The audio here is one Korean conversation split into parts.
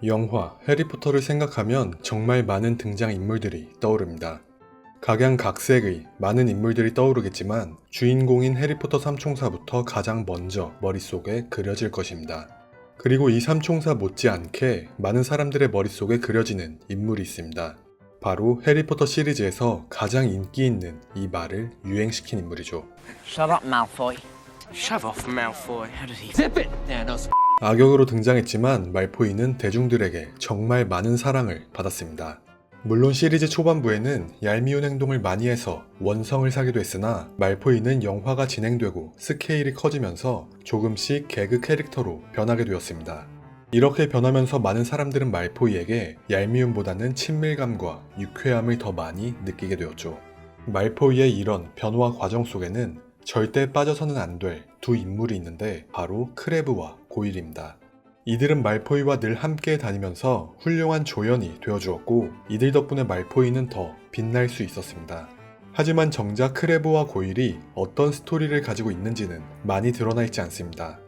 영화 해리포터를 생각하면 정말 많은 등장인물들이 떠오릅니다. 각양각색의 많은 인물들이 떠오르겠지만 주인공인 해리포터 삼총사부터 가장 먼저 머릿속에 그려질 것입니다. 그리고 이 삼총사 못지않게 많은 사람들의 머릿속에 그려지는 인물이 있습니다. 바로 해리포터 시리즈에서 가장 인기 있는 이 말을 유행시킨 인물이죠. Shut up, Malfoy. Shove off, Malfoy. How did he zip it? Yeah, no. 악역으로 등장했지만 말포이는 대중들에게 정말 많은 사랑을 받았습니다. 물론 시리즈 초반부에는 얄미운 행동을 많이 해서 원성을 사기도 했으나 말포이는 영화가 진행되고 스케일이 커지면서 조금씩 개그 캐릭터로 변하게 되었습니다. 이렇게 변하면서 많은 사람들은 말포이에게 얄미움보다는 친밀감과 유쾌함을 더 많이 느끼게 되었죠. 말포이의 이런 변화 과정 속에는 절대 빠져서는 안 될 두 인물이 있는데 바로 크래브와 고일입니다. 이들은 말포이와 늘 함께 다니면서 훌륭한 조연이 되어주었고 이들 덕분에 말포이는 더 빛날 수 있었습니다. 하지만 정작 크래브와 고일이 어떤 스토리를 가지고 있는지는 많이 드러나 있지 않습니다.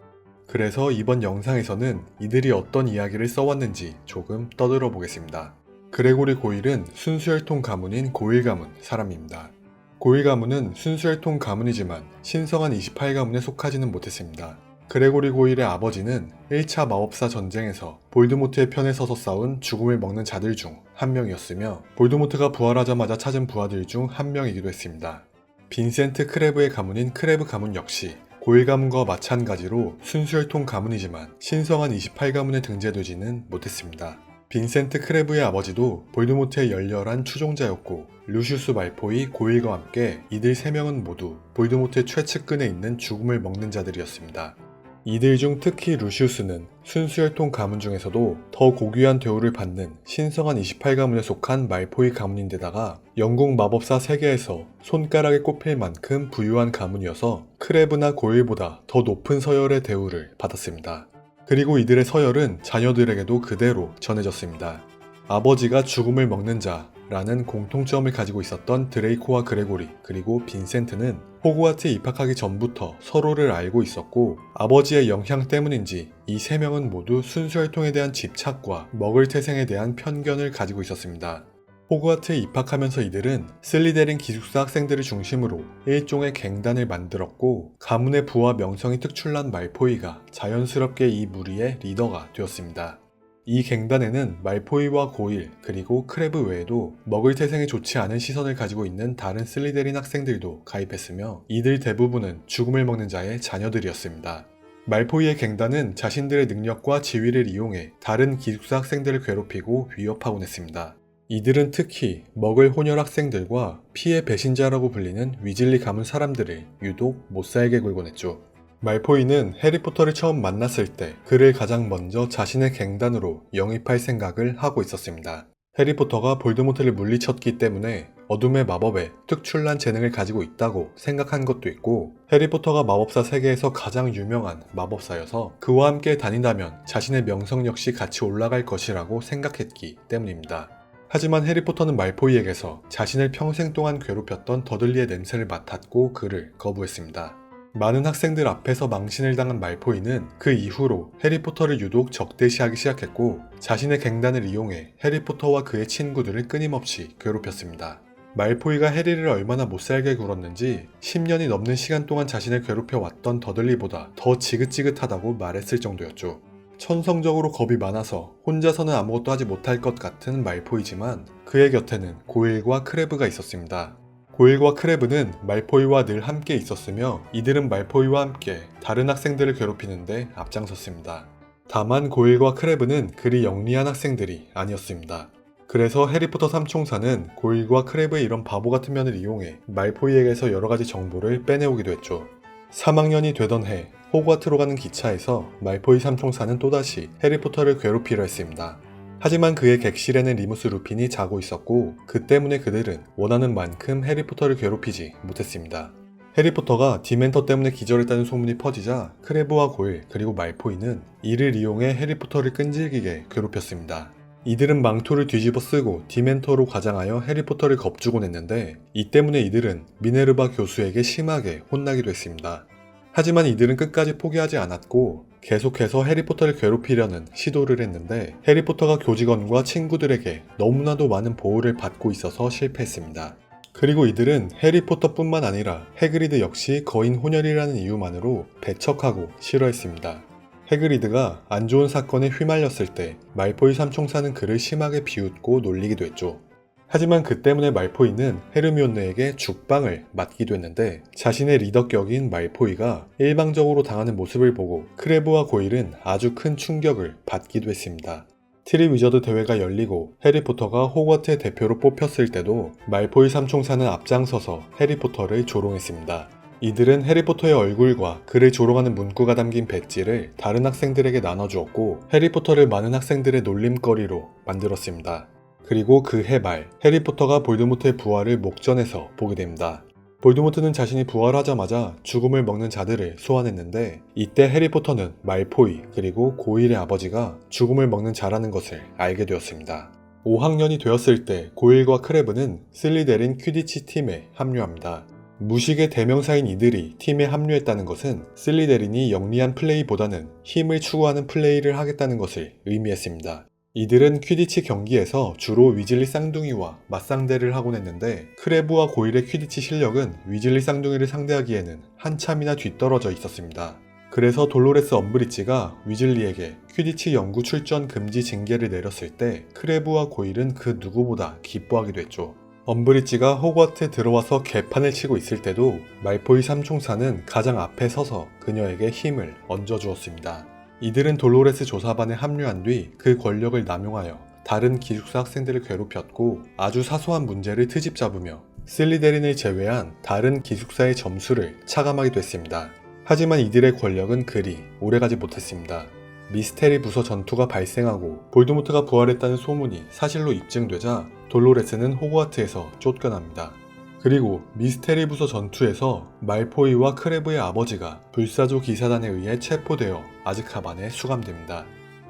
그래서 이번 영상에서는 이들이 어떤 이야기를 써왔는지 조금 떠들어 보겠습니다. 그레고리 고일은 순수혈통 가문인 고일 가문 사람입니다. 고일 가문은 순수혈통 가문이지만 신성한 28가문에 속하지는 못했습니다. 그레고리 고일의 아버지는 1차 마법사 전쟁에서 볼드모트의 편에 서서 싸운 죽음을 먹는 자들 중 한 명이었으며 볼드모트가 부활하자마자 찾은 부하들 중 한 명이기도 했습니다. 빈센트 크레브의 가문인 크레브 가문 역시 고일 가문과 마찬가지로 순수혈통 가문이지만 신성한 28가문에 등재되지는 못했습니다. 빈센트 크레브의 아버지도 볼드모트의 열렬한 추종자였고 루시우스 말포이 고일과 함께 이들 3명은 모두 볼드모트의 최측근에 있는 죽음을 먹는 자들이었습니다. 이들 중 특히 루시우스는 순수혈통 가문 중에서도 더 고귀한 대우를 받는 신성한 28가문에 속한 말포이 가문인데다가 영국 마법사 세계에서 손가락에 꼽힐 만큼 부유한 가문이어서 크레브나 고일보다 더 높은 서열의 대우를 받았습니다. 그리고 이들의 서열은 자녀들에게도 그대로 전해졌습니다. 아버지가 죽음을 먹는 자라는 공통점을 가지고 있었던 드레이코와 그레고리 그리고 빈센트는 호그와트에 입학하기 전부터 서로를 알고 있었고 아버지의 영향 때문인지 이 3명은 모두 순수혈통에 대한 집착과 먹을 태생에 대한 편견을 가지고 있었습니다. 호그와트에 입학하면서 이들은 슬리데린 기숙사 학생들을 중심으로 일종의 갱단을 만들었고 가문의 부와 명성이 특출난 말포이가 자연스럽게 이 무리의 리더가 되었습니다. 이 갱단에는 말포이와 고일 그리고 크레브 외에도 먹을 태생에 좋지 않은 시선을 가지고 있는 다른 슬리데린 학생들도 가입했으며 이들 대부분은 죽음을 먹는 자의 자녀들이었습니다. 말포이의 갱단은 자신들의 능력과 지위를 이용해 다른 기숙사 학생들을 괴롭히고 위협하곤 했습니다. 이들은 특히 먹을 혼혈 학생들과 피해 배신자라고 불리는 위즐리 가문 사람들을 유독 못살게 굴곤 했죠. 말포이는 해리포터를 처음 만났을 때 그를 가장 먼저 자신의 갱단으로 영입할 생각을 하고 있었습니다. 해리포터가 볼드모트를 물리쳤기 때문에 어둠의 마법에 특출난 재능을 가지고 있다고 생각한 것도 있고 해리포터가 마법사 세계에서 가장 유명한 마법사여서 그와 함께 다닌다면 자신의 명성 역시 같이 올라갈 것이라고 생각했기 때문입니다. 하지만 해리포터는 말포이에게서 자신을 평생 동안 괴롭혔던 더들리의 냄새를 맡았고 그를 거부했습니다. 많은 학생들 앞에서 망신을 당한 말포이는 그 이후로 해리포터를 유독 적대시하기 시작했고 자신의 갱단을 이용해 해리포터와 그의 친구들을 끊임없이 괴롭혔습니다. 말포이가 해리를 얼마나 못살게 굴었는지 10년이 넘는 시간 동안 자신을 괴롭혀왔던 더들리보다 더 지긋지긋하다고 말했을 정도였죠. 천성적으로 겁이 많아서 혼자서는 아무것도 하지 못할 것 같은 말포이지만 그의 곁에는 고일과 크레브가 있었습니다. 고일과 크레브는 말포이와 늘 함께 있었으며 이들은 말포이와 함께 다른 학생들을 괴롭히는데 앞장섰습니다. 다만 고일과 크레브는 그리 영리한 학생들이 아니었습니다. 그래서 해리포터 삼총사는 고일과 크레브의 이런 바보 같은 면을 이용해 말포이에게서 여러가지 정보를 빼내오기도 했죠. 3학년이 되던 해 호그와트로 가는 기차에서 말포이 삼총사는 또다시 해리포터를 괴롭히려 했습니다. 하지만 그의 객실에는 리무스 루핀이 자고 있었고 그 때문에 그들은 원하는 만큼 해리포터를 괴롭히지 못했습니다. 해리포터가 디멘터 때문에 기절했다는 소문이 퍼지자 크레브와 고일 그리고 말포이는 이를 이용해 해리포터를 끈질기게 괴롭혔습니다. 이들은 망토를 뒤집어 쓰고 디멘터로 과장하여 해리포터를 겁주곤 했는데 이 때문에 이들은 미네르바 교수에게 심하게 혼나기도 했습니다. 하지만 이들은 끝까지 포기하지 않았고 계속해서 해리포터를 괴롭히려는 시도를 했는데 해리포터가 교직원과 친구들에게 너무나도 많은 보호를 받고 있어서 실패했습니다. 그리고 이들은 해리포터뿐만 아니라 해그리드 역시 거인 혼혈이라는 이유만으로 배척하고 싫어했습니다. 해그리드가 안 좋은 사건에 휘말렸을 때 말포이 삼총사는 그를 심하게 비웃고 놀리기도 했죠. 하지만 그 때문에 말포이는 헤르미온느에게 죽방을 맞기도 했는데 자신의 리더격인 말포이가 일방적으로 당하는 모습을 보고 크레브와 고일은 아주 큰 충격을 받기도 했습니다. 트리 위저드 대회가 열리고 해리포터가 호그와트의 대표로 뽑혔을 때도 말포이 삼총사는 앞장서서 해리포터를 조롱했습니다. 이들은 해리포터의 얼굴과 그를 조롱하는 문구가 담긴 배지를 다른 학생들에게 나눠주었고 해리포터를 많은 학생들의 놀림거리로 만들었습니다. 그리고 그해 말 해리포터가 볼드모트의 부활을 목전에서 보게 됩니다. 볼드모트는 자신이 부활하자마자 죽음을 먹는 자들을 소환했는데 이때 해리포터는 말포이 그리고 고일의 아버지가 죽음을 먹는 자라는 것을 알게 되었습니다. 5학년이 되었을 때 고일과 크레브는 슬리데린 퀴디치 팀에 합류합니다. 무식의 대명사인 이들이 팀에 합류했다는 것은 슬리데린이 영리한 플레이보다는 힘을 추구하는 플레이를 하겠다는 것을 의미했습니다. 이들은 퀴디치 경기에서 주로 위즐리 쌍둥이와 맞상대를 하곤 했는데 크레브와 고일의 퀴디치 실력은 위즐리 쌍둥이를 상대하기에는 한참이나 뒤떨어져 있었습니다. 그래서 돌로레스 엄브리지가 위즐리에게 퀴디치 연구 출전 금지 징계를 내렸을 때 크레브와 고일은 그 누구보다 기뻐하기도 했죠. 엄브리지가 호그와트에 들어와서 개판을 치고 있을 때도 말포이 삼총사는 가장 앞에 서서 그녀에게 힘을 얹어주었습니다. 이들은 돌로레스 조사반에 합류한 뒤 그 권력을 남용하여 다른 기숙사 학생들을 괴롭혔고 아주 사소한 문제를 트집 잡으며 슬리데린을 제외한 다른 기숙사의 점수를 차감하기도 했습니다. 하지만 이들의 권력은 그리 오래가지 못했습니다. 미스테리 부서 전투가 발생하고 볼드모트가 부활했다는 소문이 사실로 입증되자 돌로레스는 호그와트에서 쫓겨납니다. 그리고 미스테리 부서 전투에서 말포이와 크레브의 아버지가 불사조 기사단에 의해 체포되어 아즈카반에 수감됩니다.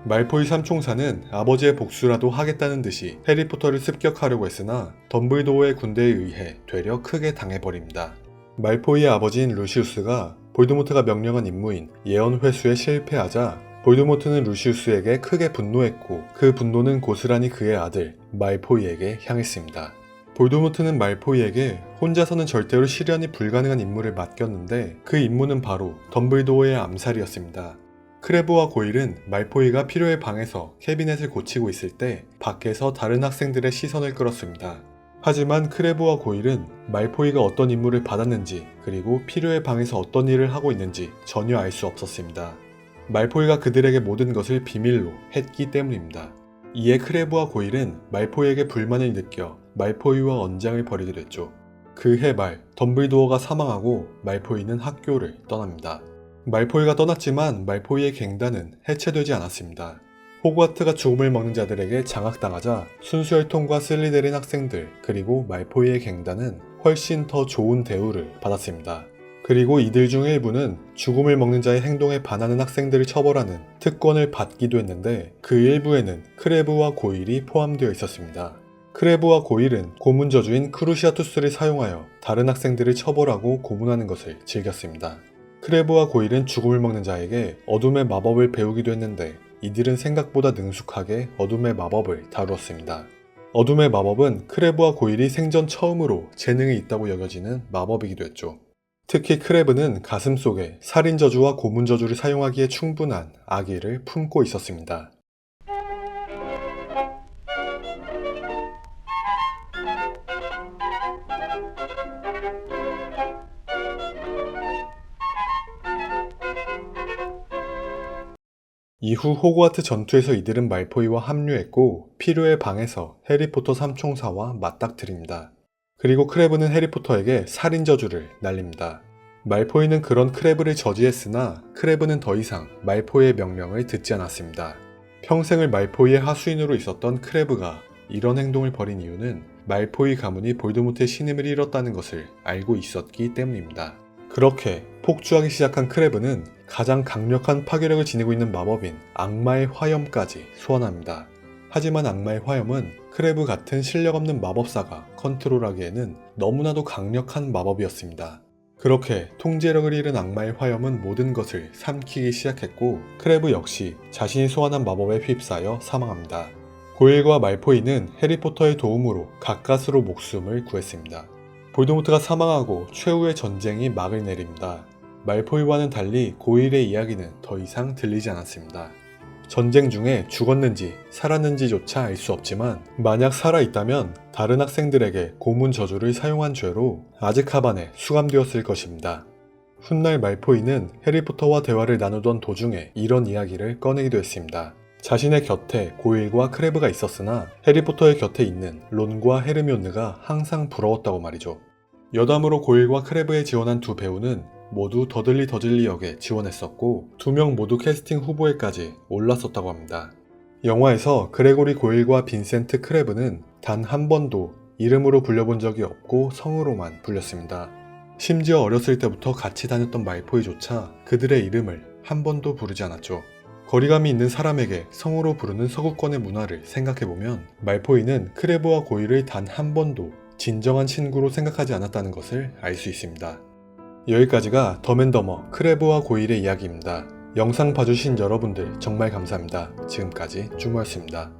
말포이 삼총사는 아버지의 복수라도 하겠다는 듯이 해리포터를 습격하려고 했으나 덤블도어의 군대에 의해 되려 크게 당해버립니다. 말포이의 아버지인 루시우스가 볼드모트가 명령한 임무인 예언 회수에 실패하자 볼드모트는 루시우스에게 크게 분노했고 그 분노는 고스란히 그의 아들 말포이에게 향했습니다. 볼드모트는 말포이에게 혼자서는 절대로 실현이 불가능한 임무를 맡겼는데 그 임무는 바로 덤블도어의 암살이었습니다. 크레브와 고일은 말포이가 필요의 방에서 캐비넷을 고치고 있을 때 밖에서 다른 학생들의 시선을 끌었습니다. 하지만 크레브와 고일은 말포이가 어떤 임무를 받았는지 그리고 필요의 방에서 어떤 일을 하고 있는지 전혀 알 수 없었습니다. 말포이가 그들에게 모든 것을 비밀로 했기 때문입니다. 이에 크레브와 고일은 말포이에게 불만을 느껴 말포이와 언쟁을 벌이게 됐죠. 그해 말 덤블도어가 사망하고 말포이는 학교를 떠납니다. 말포이가 떠났지만 말포이의 갱단은 해체되지 않았습니다. 호그와트가 죽음을 먹는 자들에게 장악당하자 순수혈통과 슬리데린 학생들 그리고 말포이의 갱단은 훨씬 더 좋은 대우를 받았습니다. 그리고 이들 중 일부는 죽음을 먹는 자의 행동에 반하는 학생들을 처벌하는 특권을 받기도 했는데 그 일부에는 크레브와 고일이 포함되어 있었습니다. 크레브와 고일은 고문 저주인 크루시아투스를 사용하여 다른 학생들을 처벌하고 고문하는 것을 즐겼습니다. 크레브와 고일은 죽음을 먹는 자에게 어둠의 마법을 배우기도 했는데 이들은 생각보다 능숙하게 어둠의 마법을 다루었습니다. 어둠의 마법은 크레브와 고일이 생전 처음으로 재능이 있다고 여겨지는 마법이기도 했죠. 특히 크레브는 가슴 속에 살인 저주와 고문 저주를 사용하기에 충분한 악의를 품고 있었습니다. 이후 호그와트 전투에서 이들은 말포이와 합류했고 필요의 방에서 해리포터 삼총사와 맞닥뜨립니다. 그리고 크레브는 해리포터에게 살인 저주를 날립니다. 말포이는 그런 크레브를 저지했으나 크레브는 더 이상 말포이의 명령을 듣지 않았습니다. 평생을 말포이의 하수인으로 있었던 크레브가 이런 행동을 벌인 이유는 말포이 가문이 볼드모트의 신임을 잃었다는 것을 알고 있었기 때문입니다. 그렇게 폭주하기 시작한 크레브는 가장 강력한 파괴력을 지니고 있는 마법인 악마의 화염까지 소환합니다. 하지만 악마의 화염은 크레브 같은 실력 없는 마법사가 컨트롤하기에는 너무나도 강력한 마법이었습니다. 그렇게 통제력을 잃은 악마의 화염은 모든 것을 삼키기 시작했고 크레브 역시 자신이 소환한 마법에 휩싸여 사망합니다. 고일과 말포이는 해리포터의 도움으로 가까스로 목숨을 구했습니다. 볼드모트가 사망하고 최후의 전쟁이 막을 내립니다. 말포이와는 달리 고일의 이야기는 더 이상 들리지 않았습니다. 전쟁 중에 죽었는지 살았는지조차 알 수 없지만 만약 살아있다면 다른 학생들에게 고문 저주를 사용한 죄로 아즈카반에 수감되었을 것입니다. 훗날 말포이는 해리포터와 대화를 나누던 도중에 이런 이야기를 꺼내기도 했습니다. 자신의 곁에 고일과 크레브가 있었으나 해리포터의 곁에 있는 론과 헤르미온느가 항상 부러웠다고 말이죠. 여담으로 고일과 크레브에 지원한 두 배우는 모두 더들리 더즐리 역에 지원했었고 2명 모두 캐스팅 후보에까지 올랐었다고 합니다. 영화에서 그레고리 고일과 빈센트 크레브는 단 한 번도 이름으로 불려본 적이 없고 성으로만 불렸습니다. 심지어 어렸을 때부터 같이 다녔던 말포이조차 그들의 이름을 한 번도 부르지 않았죠. 거리감이 있는 사람에게 성으로 부르는 서구권의 문화를 생각해보면 말포이는 크레브와 고일을 단 한 번도 진정한 친구로 생각하지 않았다는 것을 알 수 있습니다. 여기까지가 덤앤더머 크레브와 고일의 이야기입니다. 영상 봐주신 여러분들 정말 감사합니다. 지금까지 쭈모였습니다.